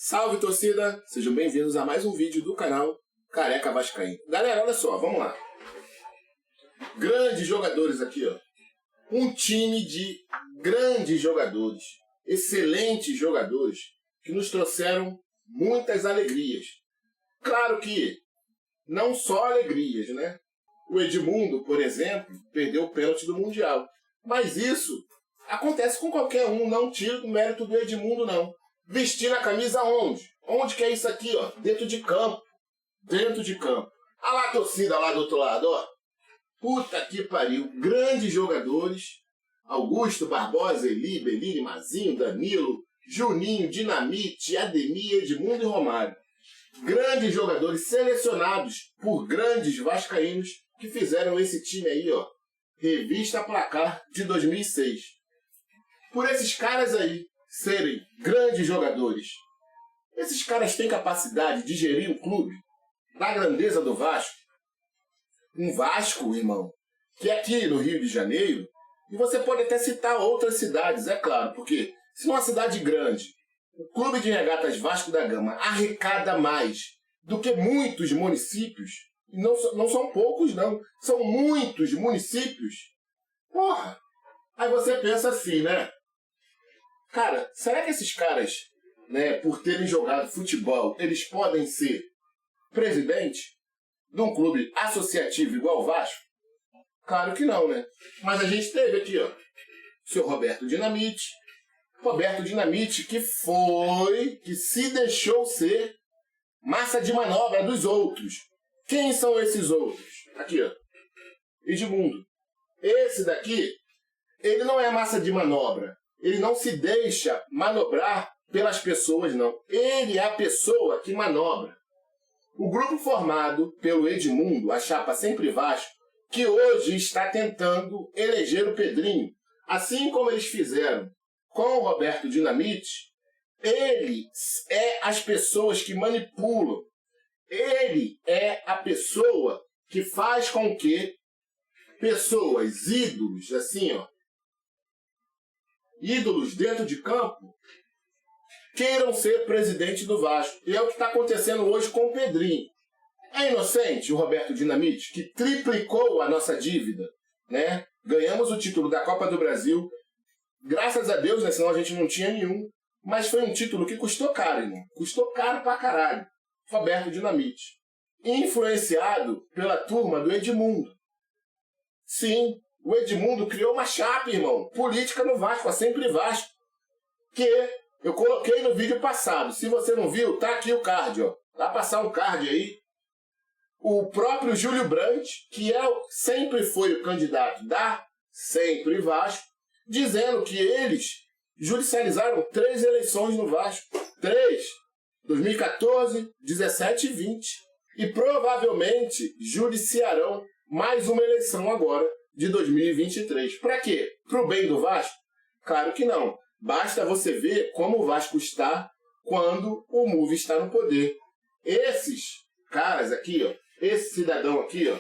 Salve, torcida! Sejam bem-vindos a mais um vídeo do canal Careca Vascaíno. Galera, olha só, vamos lá. Grandes jogadores aqui, ó. Um time de grandes jogadores, excelentes jogadores, que nos trouxeram muitas alegrias. Claro que não só alegrias, né? O Edmundo, por exemplo, perdeu o pênalti do Mundial. Mas isso acontece com qualquer um, não tira o mérito do Edmundo, não. Vestir a camisa onde? Onde que é isso aqui, ó? Dentro de campo. Dentro de campo. Olha lá a torcida lá do outro lado, ó. Puta que pariu. Grandes jogadores. Augusto, Barbosa, Eli, Belini, Mazinho, Danilo, Juninho, Dinamite, Ademir, Edmundo e Romário. Grandes jogadores selecionados por grandes vascaínos que fizeram esse time aí, ó. Revista Placar de 2006. Por esses caras aí serem grandes jogadores, esses caras têm capacidade de gerir um clube da grandeza do Vasco. Um Vasco, irmão, que é aqui no Rio de Janeiro, e você pode até citar outras cidades, é claro, porque se numa cidade grande, o Clube de Regatas Vasco da Gama arrecada mais do que muitos municípios, e não são poucos não, são muitos municípios, porra, aí você pensa assim, né? Cara, será que esses caras, né, por terem jogado futebol, eles podem ser presidente de um clube associativo igual o Vasco? Claro que não, né? Mas a gente teve aqui, ó, o seu Roberto Dinamite. Roberto Dinamite, que se deixou ser massa de manobra dos outros. Quem são esses outros? Aqui, ó, Edmundo. Esse daqui, ele não é massa de manobra. Ele não se deixa manobrar pelas pessoas, não. Ele é a pessoa que manobra. O grupo formado pelo Edmundo, a chapa Sempre Vasco, que hoje está tentando eleger o Pedrinho, assim como eles fizeram com o Roberto Dinamite, ele é as pessoas que manipulam. Ele é a pessoa que faz com que pessoas, ídolos, assim, ó, ídolos dentro de campo, queiram ser presidente do Vasco. E é o que está acontecendo hoje com o Pedrinho. É inocente o Roberto Dinamite, que triplicou a nossa dívida, né? Ganhamos o título da Copa do Brasil, graças a Deus, né? Senão a gente não tinha nenhum. Mas foi um título que custou caro, irmão. Custou caro pra caralho. Roberto Dinamite. Influenciado pela turma do Edmundo. Sim, o Edmundo criou uma chapa, irmão, política no Vasco, a Sempre Vasco, que eu coloquei no vídeo passado. Se você não viu, tá aqui o card, ó. Vai passar um card aí. O próprio Júlio Brandt, que sempre foi o candidato da Sempre Vasco, dizendo que eles judicializaram 3 eleições no Vasco. 3. 2014, 17 e 20. E provavelmente judiciarão mais uma eleição agora, de 2023. Para quê? Pro bem do Vasco? Claro que não. Basta você ver como o Vasco está quando o MUV está no poder. Esses caras aqui, ó, esse cidadão aqui, ó,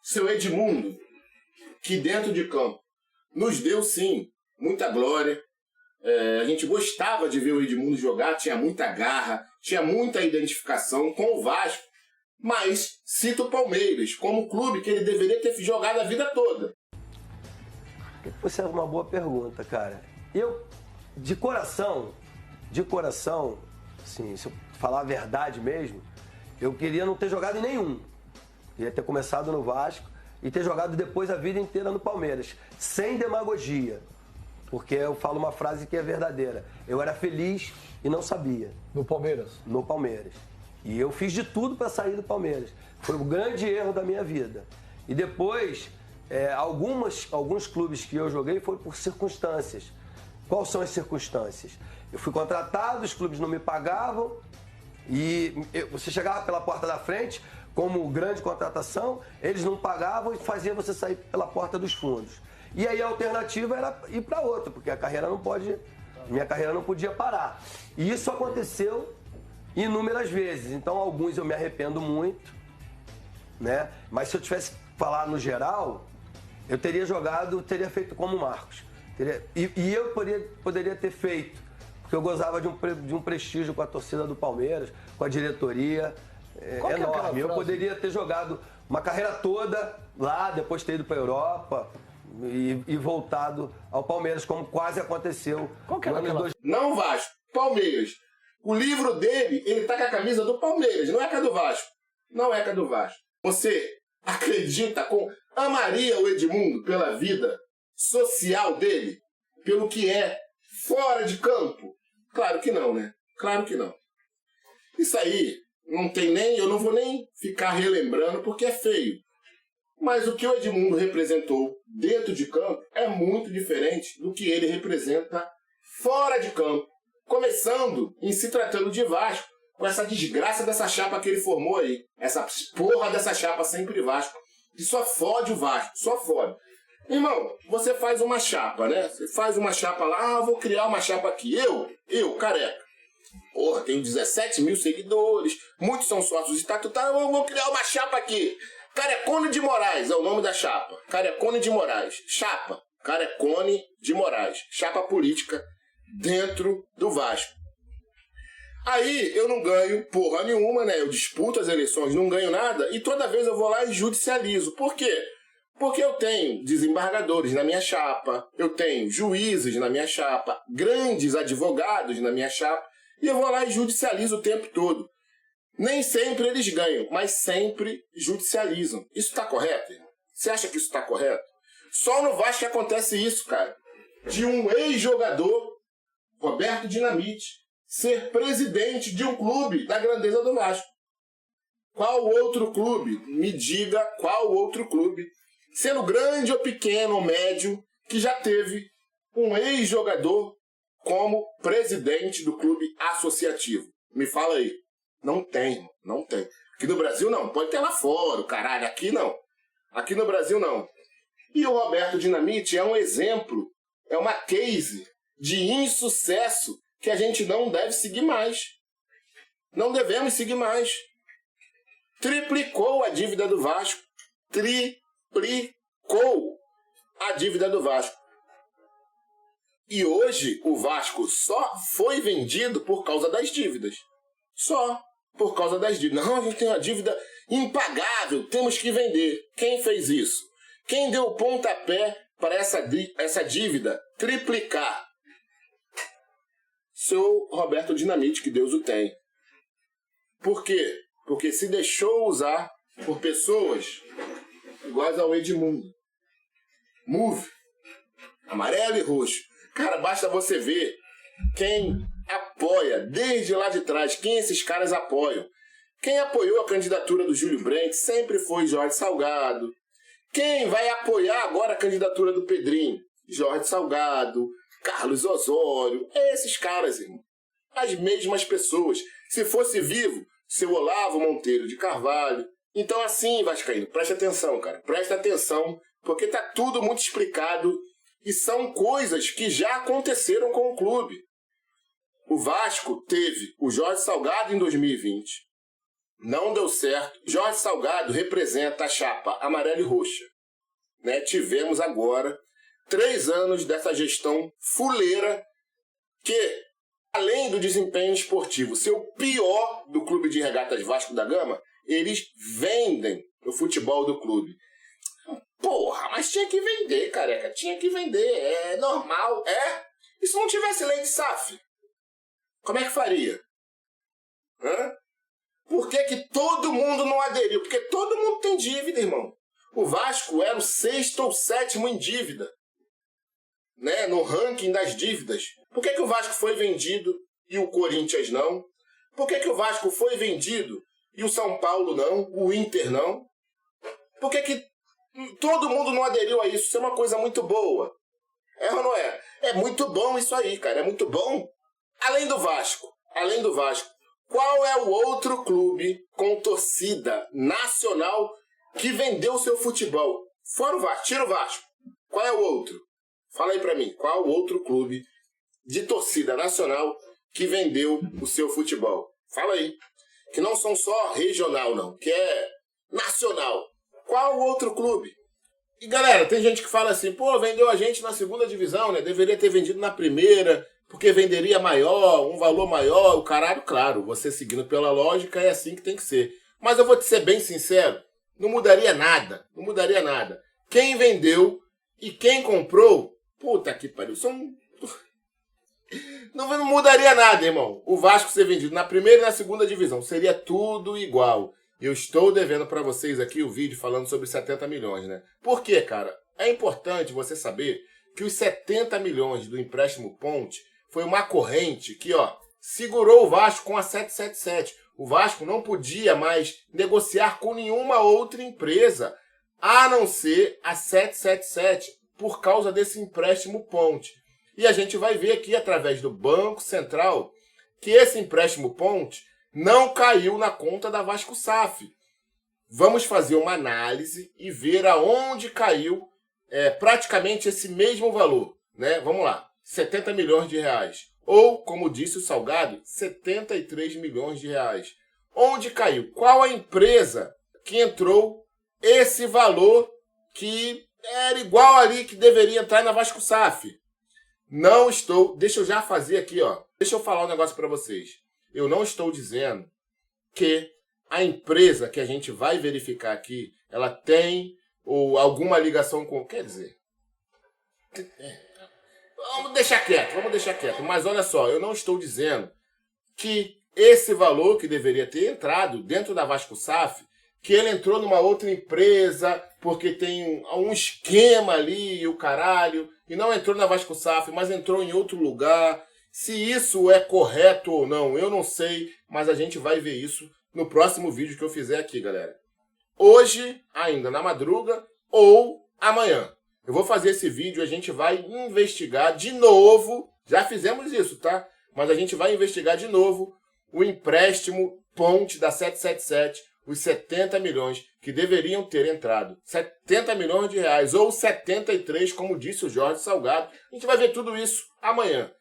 seu Edmundo, que dentro de campo nos deu, sim, muita glória. A gente gostava de ver o Edmundo jogar, tinha muita garra, tinha muita identificação com o Vasco. Mas cita o Palmeiras como clube que ele deveria ter jogado a vida toda. Isso é uma boa pergunta, cara. Eu, de coração, assim, se eu falar a verdade mesmo, eu queria não ter jogado em nenhum. Queria ter começado no Vasco e ter jogado depois a vida inteira no Palmeiras, sem demagogia. Porque eu falo uma frase que é verdadeira. Eu era feliz e não sabia. No Palmeiras? No Palmeiras. E eu fiz de tudo para sair do Palmeiras. Foi o grande erro da minha vida. E depois, alguns clubes que eu joguei foi por circunstâncias. Quais são as circunstâncias? Eu fui contratado, os clubes não me pagavam, e você chegava pela porta da frente, como grande contratação, eles não pagavam e faziam você sair pela porta dos fundos. E aí a alternativa era ir para outro, porque minha carreira não podia parar. E isso aconteceu inúmeras vezes. Então, alguns eu me arrependo muito, né? Mas se eu tivesse falar no geral, eu teria feito como o Marcos. E eu poderia ter feito, porque eu gozava de um prestígio com a torcida do Palmeiras, com a diretoria enorme. Eu poderia ter jogado uma carreira toda lá, depois ter ido para a Europa e voltado ao Palmeiras, como quase aconteceu. Qual que era aquela... Não Vasco, Palmeiras. O livro dele, ele tá com a camisa do Palmeiras, não é com a do Vasco. Não é com a do Vasco. Você acredita, amaria o Edmundo pela vida social dele? Pelo que é fora de campo? Claro que não, né? Claro que não. Isso aí, eu não vou nem ficar relembrando porque é feio. Mas o que o Edmundo representou dentro de campo é muito diferente do que ele representa fora de campo. Começando em se tratando de Vasco, com essa desgraça dessa chapa que ele formou aí. Essa porra dessa chapa sempre Vasco. Que só fode o Vasco, só fode. Irmão, você faz uma chapa, né? Você faz uma chapa lá, vou criar uma chapa aqui. Eu, Careca. Porra, tenho 17 mil seguidores, muitos são sócios estatutários, eu vou criar uma chapa aqui. Carecone de Moraes é o nome da chapa. Carecone de Moraes. Chapa. Carecone de Moraes. Chapa política dentro do Vasco. Aí eu não ganho porra nenhuma, né? Eu disputo as eleições, não ganho nada, e toda vez eu vou lá e judicializo. Por quê? Porque eu tenho desembargadores na minha chapa, eu tenho juízes na minha chapa, grandes advogados na minha chapa, e eu vou lá e judicializo o tempo todo. Nem sempre eles ganham, mas sempre judicializam. Isso está correto? Você acha que isso está correto? Só no Vasco que acontece isso, cara. De um ex-jogador, Roberto Dinamite, ser presidente de um clube da grandeza do Vasco. Qual outro clube? Me diga qual outro clube, sendo grande ou pequeno ou médio, que já teve um ex-jogador como presidente do clube associativo. Me fala aí. Não tem, não tem. Aqui no Brasil não, pode ter lá fora, o caralho, aqui não. Aqui no Brasil não. E o Roberto Dinamite é um exemplo, é uma case de insucesso que a gente não deve seguir mais. Não devemos seguir mais. Triplicou a dívida do Vasco. Triplicou a dívida do Vasco. E hoje o Vasco só foi vendido por causa das dívidas. Só por causa das dívidas. Não, a gente tem uma dívida impagável, temos que vender. Quem fez isso? Quem deu o pontapé para essa dívida triplicar? Seu Roberto Dinamite, que Deus o tem. Por quê? Porque se deixou usar por pessoas iguais ao Edmundo. Move. Amarelo e roxo. Cara, basta você ver quem apoia desde lá de trás, quem esses caras apoiam. Quem apoiou a candidatura do Júlio Brandt sempre foi Jorge Salgado. Quem vai apoiar agora a candidatura do Pedrinho? Jorge Salgado, Carlos Osório, esses caras, irmão. As mesmas pessoas. Se fosse vivo, seu Olavo Monteiro de Carvalho. Então assim, vascaíno, presta atenção, cara. Presta atenção, porque tá tudo muito explicado e são coisas que já aconteceram com o clube. O Vasco teve o Jorge Salgado em 2020. Não deu certo. Jorge Salgado representa a chapa amarela e roxa. Né? Tivemos agora 3 anos dessa gestão fuleira que, além do desempenho esportivo ser o pior do Clube de Regatas Vasco da Gama, eles vendem o futebol do clube. Porra, mas tinha que vender, careca. Tinha que vender. É normal. E se não tivesse lei de SAF? Como é que faria? Por que todo mundo não aderiu? Porque todo mundo tem dívida, irmão. O Vasco era o 6º ou 7º em dívida, né, no ranking das dívidas. Por que o Vasco foi vendido e o Corinthians não? Por que o Vasco foi vendido e o São Paulo não? O Inter não? Por que todo mundo não aderiu a isso? Isso é uma coisa muito boa. É ou não é? É muito bom isso aí, cara. É muito bom. Além do Vasco, qual é o outro clube com torcida nacional que vendeu seu futebol? Fora o Vasco, tira o Vasco. Qual é o outro? Fala aí pra mim, qual é o outro clube de torcida nacional que vendeu o seu futebol? Fala aí. Que não são só regional, não, que é nacional. Qual o outro clube? E galera, tem gente que fala assim, pô, vendeu a gente na 2ª divisão, né? Deveria ter vendido na 1ª, porque venderia maior, um valor maior, o caralho, claro, você seguindo pela lógica é assim que tem que ser. Mas eu vou te ser bem sincero, não mudaria nada, não mudaria nada. Quem vendeu e quem comprou, puta que pariu, não mudaria nada, irmão. O Vasco ser vendido na primeira e na segunda divisão, seria tudo igual. Eu estou devendo para vocês aqui o vídeo falando sobre 70 milhões, né? Por quê, cara? É importante você saber que os 70 milhões do empréstimo Ponte foi uma corrente que, ó, segurou o Vasco com a 777. O Vasco não podia mais negociar com nenhuma outra empresa, a não ser a 777, por causa desse empréstimo Ponte. E a gente vai ver aqui, através do Banco Central, que esse empréstimo Ponte não caiu na conta da Vasco SAF. Vamos fazer uma análise e ver aonde caiu praticamente esse mesmo valor, né? Vamos lá, 70 milhões de reais. Ou, como disse o Salgado, 73 milhões de reais. Onde caiu? Qual a empresa que entrou esse valor que era igual ali que deveria entrar na Vasco SAF? Não estou... Deixa eu já fazer aqui, ó. Deixa eu falar um negócio para vocês. Eu não estou dizendo que a empresa que a gente vai verificar aqui, ela tem ou alguma ligação com... Quer dizer... Vamos deixar quieto. Mas olha só, eu não estou dizendo que esse valor que deveria ter entrado dentro da Vasco SAF, que ele entrou numa outra empresa porque tem um esquema ali, o caralho, e não entrou na Vasco SAF, mas entrou em outro lugar. Se isso é correto ou não, eu não sei, mas a gente vai ver isso no próximo vídeo que eu fizer aqui, galera. Hoje, ainda na madruga, ou amanhã. Eu vou fazer esse vídeo, a gente vai investigar de novo, já fizemos isso, tá? Mas a gente vai investigar de novo o empréstimo Ponte da 777, os 70 milhões que deveriam ter entrado. 70 milhões de reais, ou 73, como disse o Jorge Salgado. A gente vai ver tudo isso amanhã.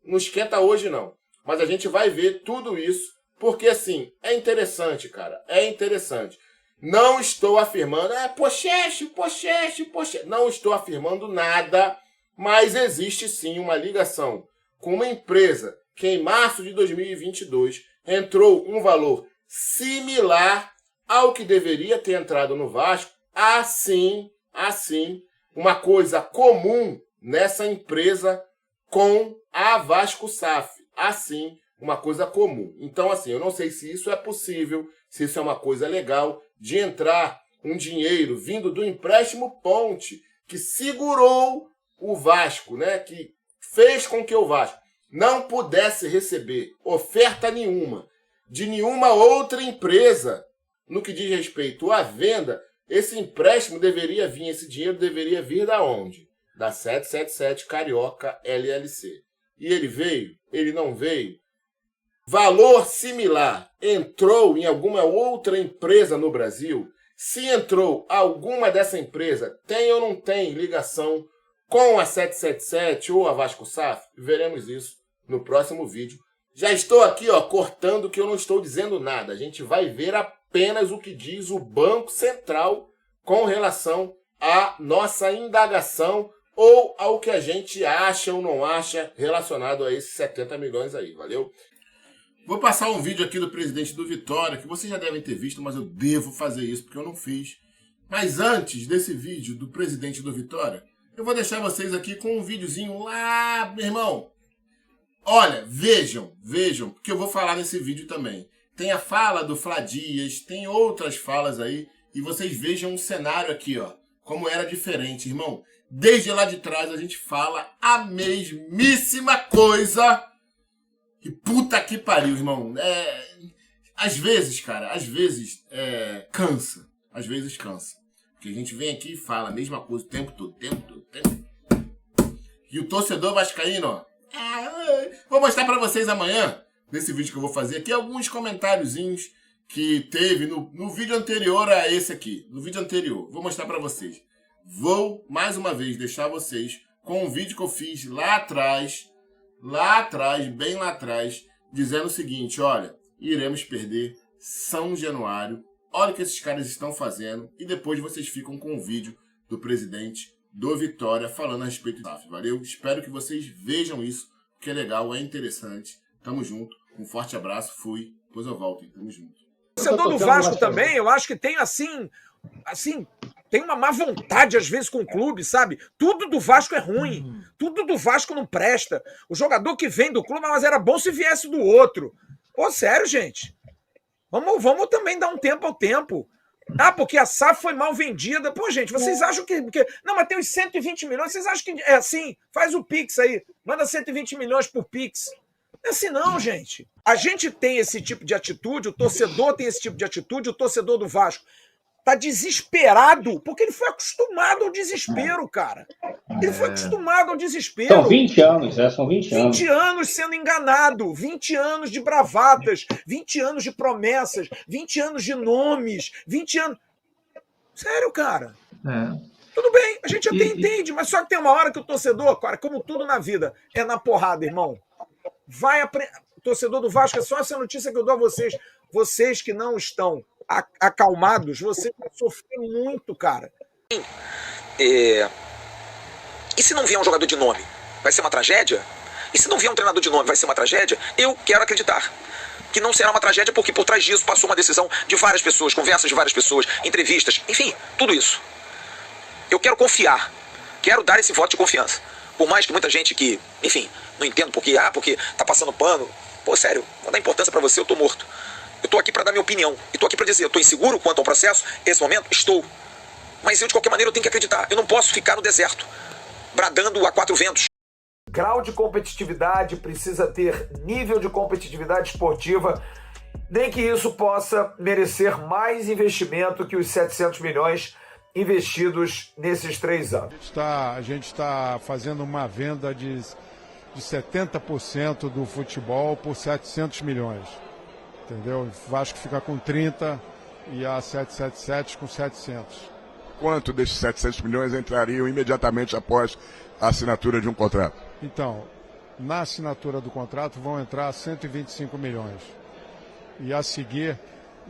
Não esquenta hoje, não. Mas a gente vai ver tudo isso, porque, assim, é interessante, cara. É interessante. Não estou afirmando, pochete. Não estou afirmando nada, mas existe, sim, uma ligação com uma empresa que, em março de 2022, entrou um valor similar ao que deveria ter entrado no Vasco. Assim, uma coisa comum nessa empresa com a Vasco SAF. Assim, uma coisa comum. Então, assim, eu não sei se isso é possível, se isso é uma coisa legal, de entrar um dinheiro vindo do empréstimo Ponte, que segurou o Vasco, né? Que fez com que o Vasco não pudesse receber oferta nenhuma de nenhuma outra empresa no que diz respeito à venda. Esse empréstimo deveria vir, esse dinheiro deveria vir da onde? Da 777 Carioca LLC. E ele veio? Ele não veio? Valor similar entrou em alguma outra empresa no Brasil? Se entrou, alguma dessa empresa tem ou não tem ligação com a 777 ou a Vasco SAF? Veremos isso no próximo vídeo. Já estou aqui, ó, cortando que eu não estou dizendo nada. A gente vai ver apenas o que diz o Banco Central com relação à nossa indagação ou ao que a gente acha ou não acha relacionado a esses 70 milhões aí, valeu? Vou passar um vídeo aqui do presidente do Vitória, que vocês já devem ter visto, mas eu devo fazer isso porque eu não fiz. Mas antes desse vídeo do presidente do Vitória, eu vou deixar vocês aqui com um videozinho lá, meu irmão. Olha, vejam, porque eu vou falar nesse vídeo também. Tem a fala do Flá Dias, tem outras falas aí, e vocês vejam um cenário aqui, ó, como era diferente, irmão. Desde lá de trás a gente fala a mesmíssima coisa. E puta que pariu, irmão. Às vezes, cara, cansa. Às vezes cansa. Porque a gente vem aqui e fala a mesma coisa o tempo todo. E o torcedor vascaíno, ó. Vou mostrar pra vocês amanhã, nesse vídeo que eu vou fazer aqui, alguns comentáriozinhos que teve no vídeo anterior a esse aqui. No vídeo anterior. Vou mostrar pra vocês. Vou, mais uma vez, deixar vocês com um vídeo que eu fiz lá atrás, bem lá atrás, dizendo o seguinte, olha, iremos perder São Januário, olha o que esses caras estão fazendo, e depois vocês ficam com o vídeo do presidente do Vitória falando a respeito do SAF, valeu? Espero que vocês vejam isso que é legal, é interessante. Tamo junto. Um forte abraço, fui. Depois eu volto, tamo junto. O torcedor do Vasco também, eu acho que tem assim, tem uma má vontade às vezes com o clube, sabe? Tudo do Vasco é ruim, tudo do Vasco não presta. O jogador que vem do clube, mas era bom se viesse do outro. Pô, sério, gente. Vamos também dar um tempo ao tempo. Ah, porque a SAF foi mal vendida. Pô, gente, vocês acham que... Não, mas tem os 120 milhões, vocês acham que é assim? Faz o Pix aí, manda 120 milhões por Pix. Não é assim não, gente. A gente tem esse tipo de atitude, o torcedor tem esse tipo de atitude, o torcedor do Vasco tá desesperado, porque ele foi acostumado ao desespero, cara. Ele foi acostumado ao desespero. São 20 anos, são 20 anos. 20 anos sendo enganado, 20 anos de bravatas, 20 anos de promessas, 20 anos de nomes, 20 anos... Sério, cara. Tudo bem, a gente até entende, mas só que tem uma hora que o torcedor, cara, como tudo na vida, é na porrada, irmão. Torcedor do Vasco, é só essa notícia que eu dou a vocês. Vocês que não estão acalmados, vocês vão sofrer muito, cara. E se não vier um jogador de nome, vai ser uma tragédia? E se não vier um treinador de nome, vai ser uma tragédia? Eu quero acreditar que não será uma tragédia, porque por trás disso passou uma decisão de várias pessoas, conversas de várias pessoas, entrevistas, enfim, tudo isso. Eu quero confiar, quero dar esse voto de confiança. Por mais que muita gente que, enfim, não entendo porque tá passando pano. Pô, sério, vou dar importância pra você, eu tô morto. Eu tô aqui pra dar minha opinião. E tô aqui pra dizer, eu tô inseguro quanto ao processo, esse momento, estou. Mas eu, de qualquer maneira, eu tenho que acreditar. Eu não posso ficar no deserto, bradando a quatro ventos. Grau de competitividade, precisa ter nível de competitividade esportiva, nem que isso possa merecer mais investimento que os 700 milhões investidos nesses 3 anos. A gente está fazendo uma venda de 70% do futebol por 700 milhões. Entendeu? O Vasco fica com 30 e a 777 com 700. Quanto desses 700 milhões entrariam imediatamente após a assinatura de um contrato? Então, na assinatura do contrato vão entrar 125 milhões. E a seguir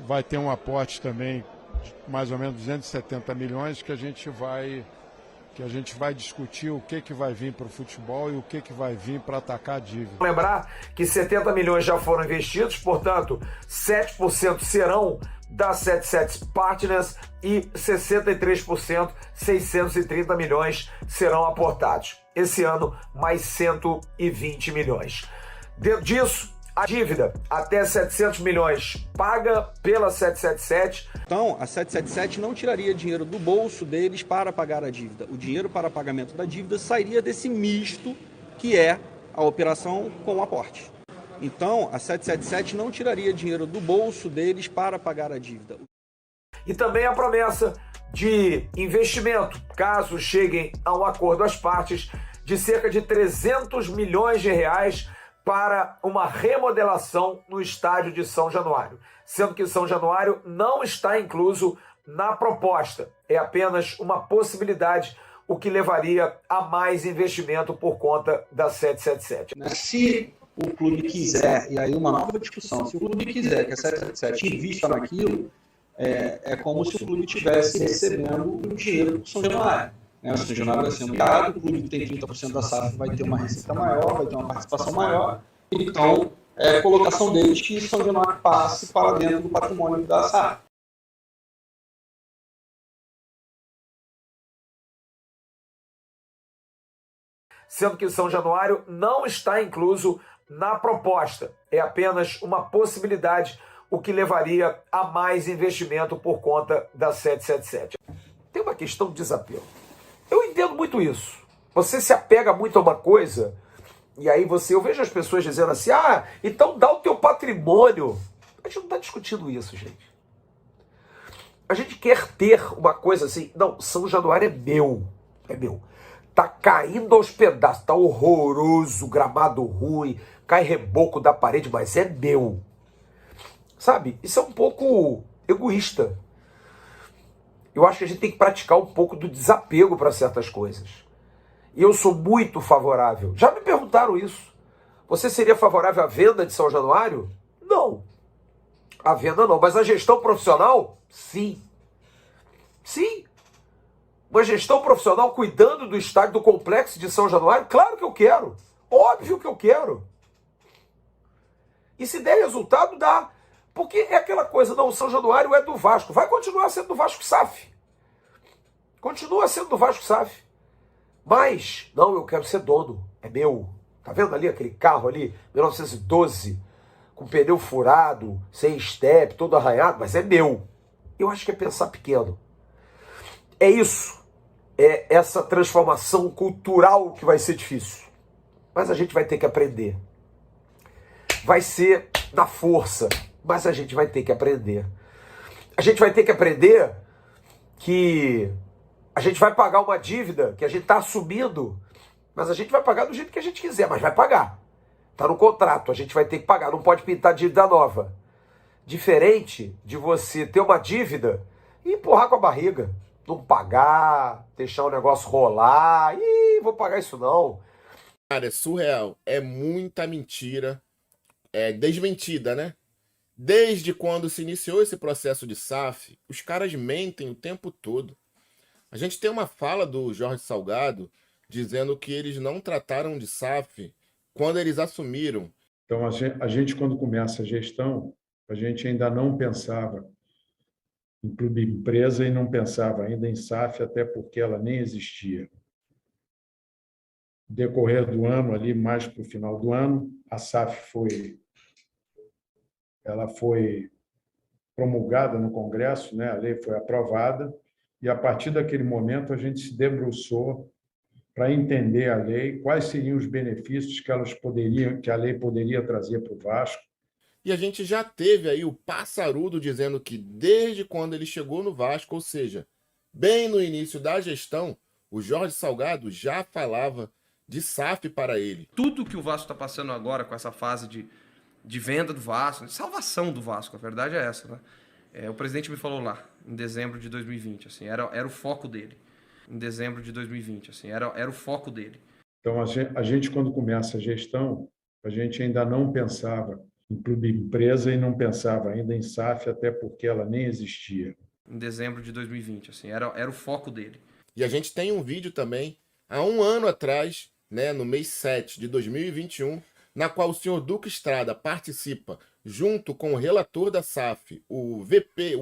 vai ter um aporte também de mais ou menos 270 milhões que a gente vai discutir o que vai vir para o futebol e o que vai vir para atacar a dívida. Lembrar que 70 milhões já foram investidos, portanto, 7% serão da 77 Partners e 63%, 630 milhões, serão aportados. Esse ano, mais 120 milhões. Dentro disso, a dívida até 700 milhões paga pela 777. Então, a 777 não tiraria dinheiro do bolso deles para pagar a dívida. O dinheiro para pagamento da dívida sairia desse misto que é a operação com aporte. Então, a 777 não tiraria dinheiro do bolso deles para pagar a dívida. E também a promessa de investimento, caso cheguem a um acordo as partes, de cerca de 300 milhões de reais para uma remodelação no estádio de São Januário, sendo que São Januário não está incluso na proposta. É apenas uma possibilidade, o que levaria a mais investimento por conta da 777. Se o clube quiser, e aí uma nova discussão, se o clube quiser que a 777 invista naquilo, é como se o clube estivesse recebendo o dinheiro do São Januário. O São Januário vai ser ampliado, o clube que tem 30% da SAF vai ter uma receita maior, vai ter uma participação maior. Então, é a colocação deles que São Januário passe para dentro do patrimônio da SAF. Sendo que São Januário não está incluso na proposta. É apenas uma possibilidade, o que levaria a mais investimento por conta da 777. Tem uma questão de desapego. Eu entendo muito isso. Você se apega muito a uma coisa, e aí eu vejo as pessoas dizendo assim, então dá o teu patrimônio. A gente não está discutindo isso, gente. A gente quer ter uma coisa assim, não, São Januário é meu. Tá caindo aos pedaços, tá horroroso, gramado ruim, cai reboco da parede, mas é meu. Sabe? Isso é um pouco egoísta. Eu acho que a gente tem que praticar um pouco do desapego para certas coisas. E eu sou muito favorável. Já me perguntaram isso. Você seria favorável à venda de São Januário? Não. A venda não, mas a gestão profissional? Sim. Sim. Uma gestão profissional cuidando do estádio, do complexo de São Januário? Claro que eu quero. Óbvio que eu quero. E se der resultado, dá. Porque é aquela coisa, não, o São Januário é do Vasco. Vai continuar sendo do Vasco SAF. Continua sendo do Vasco SAF. Mas, não, eu quero ser dono. É meu. Tá vendo ali aquele carro ali, 1912, com pneu furado, sem step, todo arranhado, mas é meu. Eu acho que é pensar pequeno. É isso. É essa transformação cultural que vai ser difícil. Mas a gente vai ter que aprender. Vai ser na força, mas a gente vai ter que aprender. A gente vai ter que aprender que a gente vai pagar uma dívida que a gente está assumindo, mas a gente vai pagar do jeito que a gente quiser, mas vai pagar. Está no contrato, a gente vai ter que pagar, não pode pintar dívida nova. Diferente de você ter uma dívida e empurrar com a barriga. Não pagar, deixar o negócio rolar. Ih, vou pagar isso não. Cara, é surreal. É muita mentira. É desmentida, né? Desde quando se iniciou esse processo de SAF, os caras mentem o tempo todo. A gente tem uma fala do Jorge Salgado dizendo que eles não trataram de SAF quando eles assumiram. Então, a gente, quando começa a gestão, a gente ainda não pensava em clube empresa e não pensava ainda em SAF, até porque ela nem existia. No decorrer do ano, ali mais para o final do ano, a SAF foi promulgada no Congresso, né? A lei foi aprovada, e a partir daquele momento a gente se debruçou para entender a lei, quais seriam os benefícios que a lei poderia trazer para o Vasco. E a gente já teve aí o Passarudo dizendo que desde quando ele chegou no Vasco, ou seja, bem no início da gestão, o Jorge Salgado já falava de SAF para ele. Tudo que o Vasco está passando agora com essa fase de venda do Vasco, de salvação do Vasco, a verdade é essa, né? O presidente me falou lá, em dezembro de 2020, assim, era o foco dele. Em dezembro de 2020, assim, era o foco dele. Então, a gente, quando começa a gestão, a gente ainda não pensava em clube empresa e não pensava ainda em SAF, até porque ela nem existia. Em dezembro de 2020, assim, era o foco dele. E a gente tem um vídeo também, há um ano atrás, né, no mês 7 de 2021, na qual o senhor Duque Estrada participa, junto com o relator da SAF, o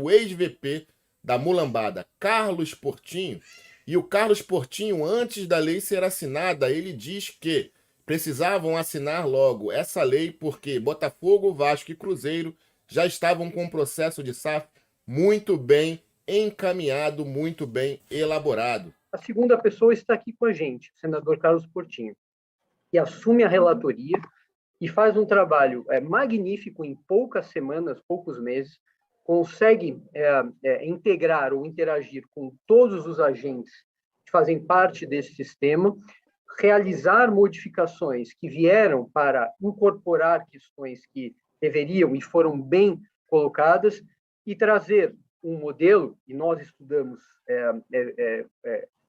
ex-VP da Mulambada, Carlos Portinho. E o Carlos Portinho, antes da lei ser assinada, ele diz que precisavam assinar logo essa lei porque Botafogo, Vasco e Cruzeiro já estavam com o processo de SAF muito bem encaminhado, muito bem elaborado. A segunda pessoa está aqui com a gente, o senador Carlos Portinho, que assume a relatoria e faz um trabalho magnífico em poucas semanas, poucos meses, consegue integrar ou interagir com todos os agentes que fazem parte desse sistema, realizar modificações que vieram para incorporar questões que deveriam e foram bem colocadas e trazer um modelo, e nós estudamos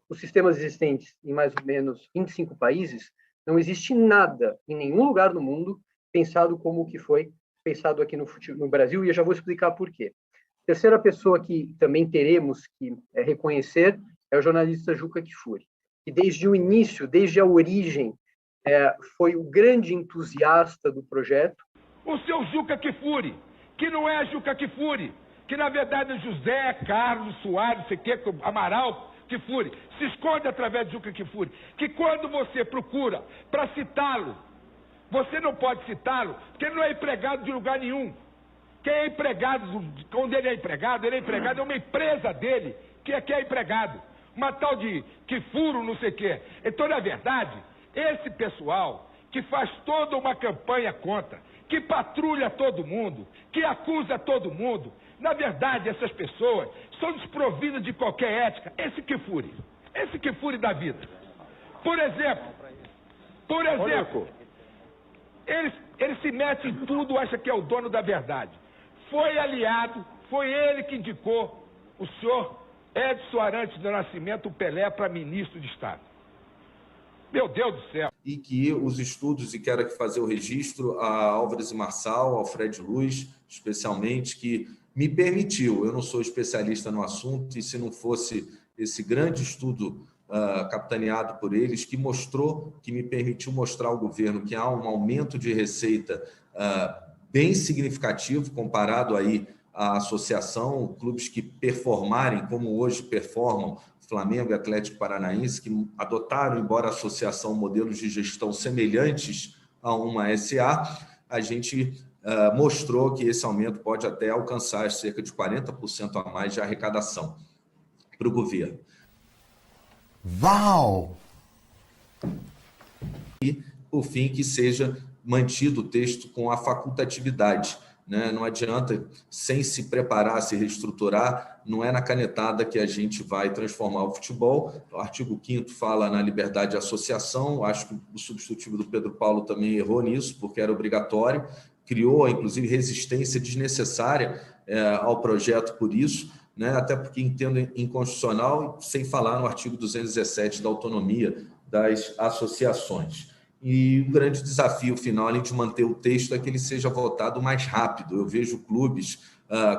os sistemas existentes em mais ou menos 25 países, não existe nada em nenhum lugar no mundo pensado como o que foi pensado aqui no Brasil, e eu já vou explicar por quê. Terceira pessoa que também teremos que reconhecer é o jornalista Juca Kfouri, que desde o início, desde a origem, foi o grande entusiasta do projeto. O seu Juca Kfouri, que não é Juca Kfouri, que na verdade é José Carlos Soares, Amaral Kfouri, se esconde através de Juca Kfouri, que quando você procura para citá-lo, você não pode citá-lo, porque ele não é empregado de lugar nenhum. Quem é empregado, quando ele é empregado é uma empresa dele, que é empregado. Uma tal de Kfouri, não sei o quê. Então, na verdade, esse pessoal que faz toda uma campanha contra, que patrulha todo mundo, que acusa todo mundo, na verdade, essas pessoas são desprovidas de qualquer ética. Esse Kfouri da vida. Por exemplo, ele se mete em tudo, acha que é o dono da verdade. Foi aliado, foi ele que indicou o senhor Edson Arantes do Nascimento, o Pelé, para ministro de Estado. Meu Deus do céu! E que os estudos, e quero aqui fazer o registro a Álvares e Marçal, ao Fred Luz, especialmente, que me permitiu, eu não sou especialista no assunto, e se não fosse esse grande estudo capitaneado por eles, que me permitiu mostrar ao governo que há um aumento de receita bem significativo comparado aí à associação, clubes que performarem como hoje performam, Flamengo e Atlético Paranaense, que adotaram, embora a associação, modelos de gestão semelhantes a uma SA, a gente mostrou que esse aumento pode até alcançar cerca de 40% a mais de arrecadação para o governo. Uau! E, por fim, que seja mantido o texto com a facultatividade, né? Não adianta, sem se preparar, se reestruturar, não é na canetada que a gente vai transformar o futebol. O artigo 5º fala na liberdade de associação, acho que o substitutivo do Pedro Paulo também errou nisso, porque era obrigatório, criou, inclusive, resistência desnecessária ao projeto por isso, né? Até porque entendo inconstitucional, sem falar no artigo 217 da autonomia das associações. E o grande desafio final, além de manter o texto, é que ele seja votado mais rápido. Eu vejo clubes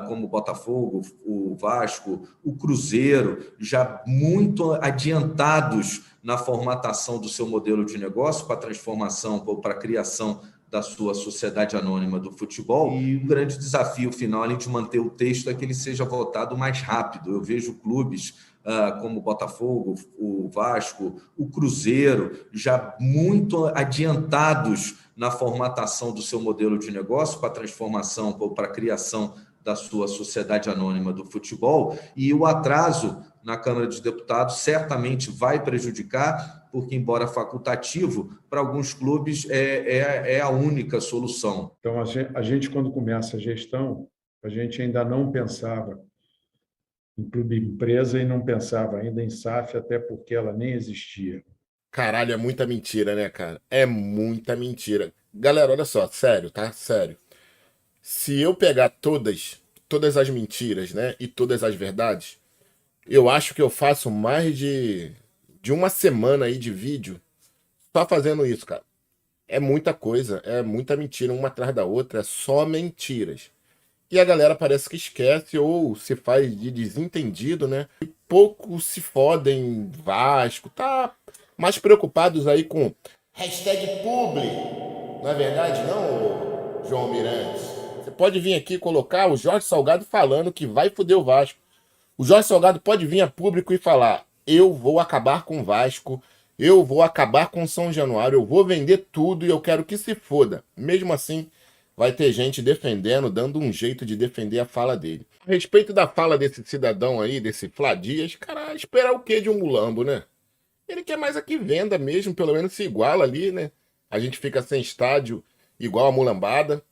como o Botafogo, o Vasco, o Cruzeiro, já muito adiantados na formatação do seu modelo de negócio para a transformação ou para a criação da sua sociedade anônima do futebol. E o grande desafio final, além de manter o texto, é que ele seja votado mais rápido. Eu vejo clubes como o Botafogo, o Vasco, o Cruzeiro, já muito adiantados na formatação do seu modelo de negócio para a transformação ou para a criação da sua sociedade anônima do futebol, e o atraso na Câmara dos Deputados certamente vai prejudicar, porque, embora facultativo, para alguns clubes é a única solução. Então, a gente, quando começa a gestão, a gente ainda não pensava em clube empresa e não pensava ainda em SAF, até porque ela nem existia. Caralho, é muita mentira, né, cara? É muita mentira. Galera, olha só, sério, tá? Sério. Se eu pegar todas as mentiras, né, e todas as verdades, eu acho que eu faço mais de uma semana aí de vídeo só fazendo isso, cara. É muita coisa, é muita mentira, uma atrás da outra, é só mentiras. E a galera parece que esquece ou se faz de desentendido, né? E pouco se fodem Vasco, tá mais preocupados aí com hashtag publi. Não é verdade não, João Mirantes? Você pode vir aqui colocar o Jorge Salgado falando que vai foder o Vasco. O Jorge Salgado pode vir a público e falar: eu vou acabar com o Vasco, eu vou acabar com São Januário, eu vou vender tudo e eu quero que se foda. Mesmo assim, vai ter gente defendendo, dando um jeito de defender a fala dele. A respeito da fala desse cidadão aí, desse Flá Dias, cara, esperar o quê de um mulambo, né? Ele quer mais aqui venda mesmo, pelo menos se iguala ali, né? A gente fica sem estádio igual a mulambada.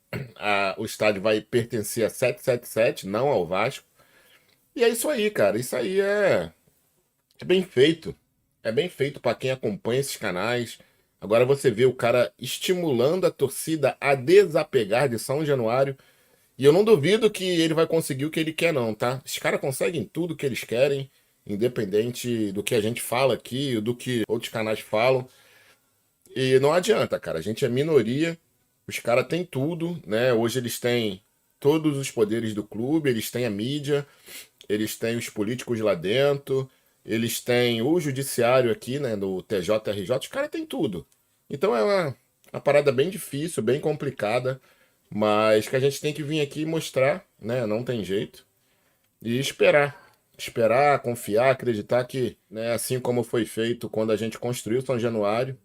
O estádio vai pertencer a 777, não ao Vasco. E é isso aí, cara. Isso aí é bem feito. É bem feito para quem acompanha esses canais. Agora você vê o cara estimulando a torcida a desapegar de São Januário. E eu não duvido que ele vai conseguir o que ele quer não, tá? Os caras conseguem tudo que eles querem, independente do que a gente fala aqui, do que outros canais falam. E não adianta, cara. A gente é minoria. Os caras têm tudo, né? Hoje eles têm todos os poderes do clube, eles têm a mídia, eles têm os políticos lá dentro, eles têm o judiciário aqui, né, do TJRJ, os caras têm tudo. Então é uma parada bem difícil, bem complicada, mas que a gente tem que vir aqui e mostrar, né, não tem jeito, e esperar, confiar, acreditar que, né, assim como foi feito quando a gente construiu São Januário,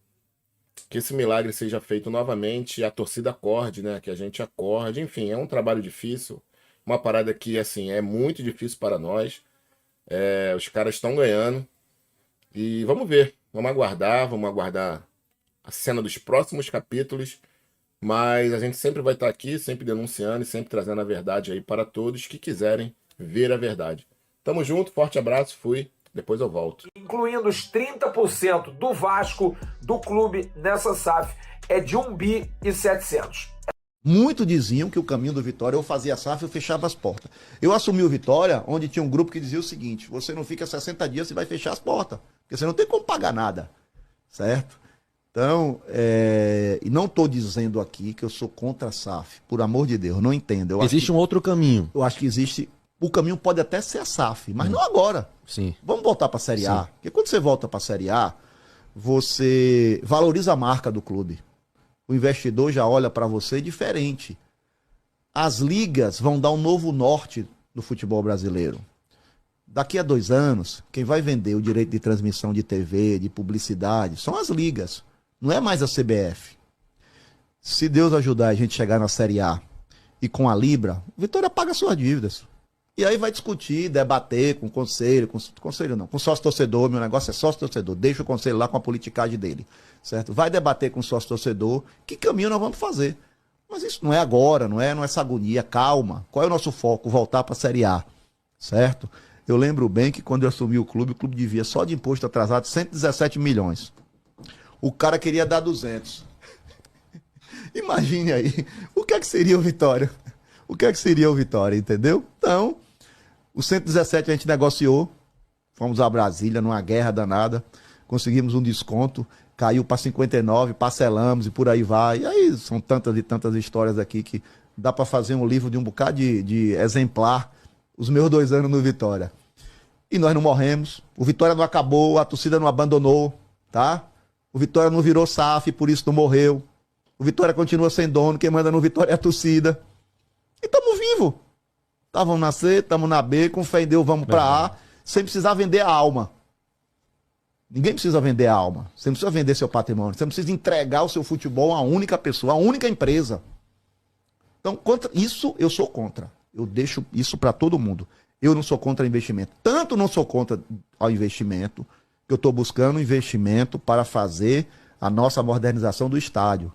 que esse milagre seja feito novamente, a torcida acorde, né, que a gente acorde, enfim, é um trabalho difícil, uma parada que, assim, é muito difícil para nós. Os caras estão ganhando. E vamos ver. Vamos aguardar a cena dos próximos capítulos. Mas a gente sempre vai estar aqui, sempre denunciando e sempre trazendo a verdade aí para todos que quiserem ver a verdade. Tamo junto, forte abraço, fui. Depois eu volto. Incluindo os 30% do Vasco, do clube, nessa SAF, é de 1 bi e 700. Muito diziam que o caminho do Vitória, eu fazia a SAF, eu fechava as portas. Eu assumi o Vitória, onde tinha um grupo que dizia o seguinte: você não fica 60 dias e vai fechar as portas, porque você não tem como pagar nada, certo? Então, e não estou dizendo aqui que eu sou contra a SAF, por amor de Deus, não entendo. Existe um outro caminho. Eu acho que existe o caminho pode até ser a SAF, mas não agora. Sim. Vamos voltar para a Série A. Sim. Porque quando você volta para a Série A, você valoriza a marca do clube. O investidor já olha para você diferente. As ligas vão dar um novo norte no futebol brasileiro. Daqui a 2 anos, quem vai vender o direito de transmissão de TV, de publicidade, são as ligas. Não é mais a CBF. Se Deus ajudar a gente chegar na Série A e com a Libra, o Vitória paga suas dívidas. E aí vai discutir, debater com o conselho, com o sócio-torcedor, meu negócio é sócio-torcedor, deixa o conselho lá com a politicagem dele, certo? Vai debater com o sócio-torcedor, que caminho nós vamos fazer. Mas isso não é agora, não é essa agonia, calma. Qual é o nosso foco? Voltar para a Série A, certo? Eu lembro bem que quando eu assumi o clube devia só de imposto atrasado 117 milhões. O cara queria dar 200. Imagine aí, o que é que seria o Vitória? O que é que seria o Vitória, entendeu? Então, o 117 a gente negociou, fomos a Brasília numa guerra danada, conseguimos um desconto, caiu para 59, parcelamos e por aí vai. E aí são tantas e tantas histórias aqui que dá para fazer um livro de um bocado de exemplar, os meus 2 anos no Vitória. E nós não morremos, o Vitória não acabou, a torcida não abandonou, tá? O Vitória não virou SAF, por isso não morreu. O Vitória continua sem dono, quem manda no Vitória é a torcida. E estamos vivos. Estávamos na C, estamos na B, com fé em Deus vamos para A, sem precisar vender a alma. Ninguém precisa vender a alma. Você não precisa vender seu patrimônio. Você não precisa entregar o seu futebol a uma única pessoa, a uma única empresa. Então, contra isso, eu sou contra. Eu deixo isso para todo mundo. Eu não sou contra investimento. Tanto não sou contra o investimento, que eu estou buscando investimento para fazer a nossa modernização do estádio.